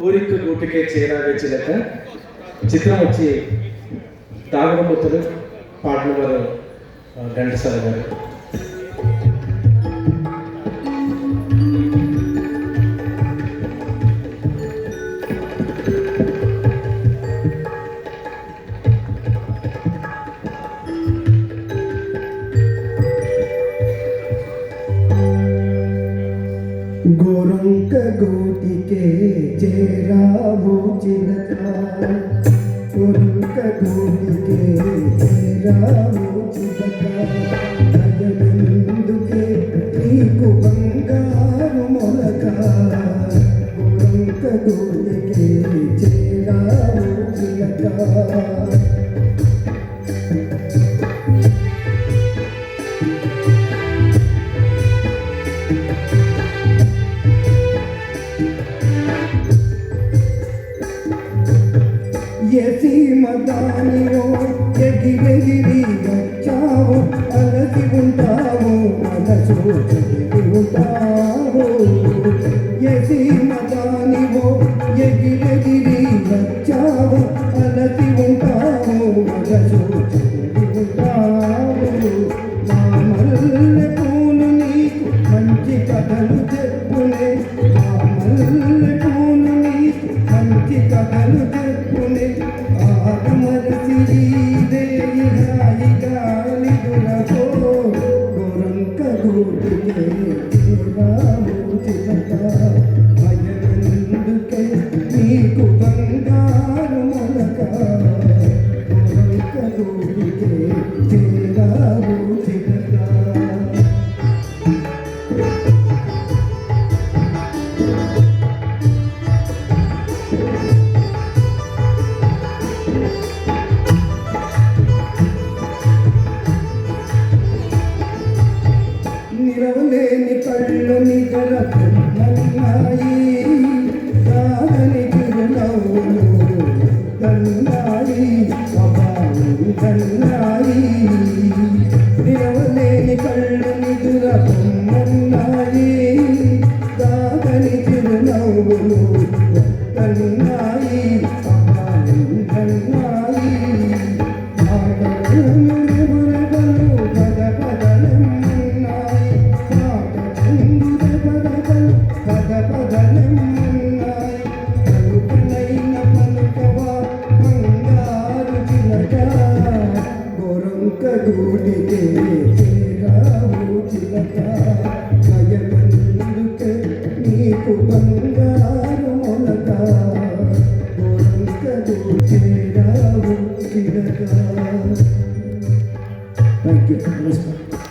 ఊరికి గూటికే చేరావే చిలక. చిత్రం వచ్చి తాగుడుముత్తలు, పాటలు వారు ఘంటసాల గారు. గోరంక గోటికే చేరావు చిలక, గోరంక గోటికే చేరావు చిలక. భయమెందుకే నీకు బంగారు మొలక, గోరంక గోటికే చేరావు చిలక. సీమదానిలో ఎగిరెగిరి వచ్చావు, అలసి ఉంటావు మనసు ఉంటావు. సీమదానిలో ఎగిరెగిరి వచ్చావు, అలసి ఉంటావు మనసు ఉంటావు. మా మల్లె పూలు నీకు మంచి కథలు చెప్పునే, మా మల్లె పూలు నీకు మంచి కథలు చెప్పునే. గోరంక గోటికే చేరావు చిలక, భయమెందుకే నీకు బంగారు మొలక, గోరంక గోటికే చేరావు చిలక. నిరవలేని కళ్ళు నిగరన్నాయి, దాని చిరునవ్వులు కన్నాయి, అబాలు కన్నాయి. నిరవలేని కళ్ళు నిగరన్నాయి, దాని చిరునవ్వులు కన్నాయి, అబాలు కన్నాయి. గోరంక గూటికే చేరావు చిలక, భయమెందుకే నీకు బంగారు మొలక, గోరంక గూటి చేరావు చిలక. Thank you. నమస్కారం.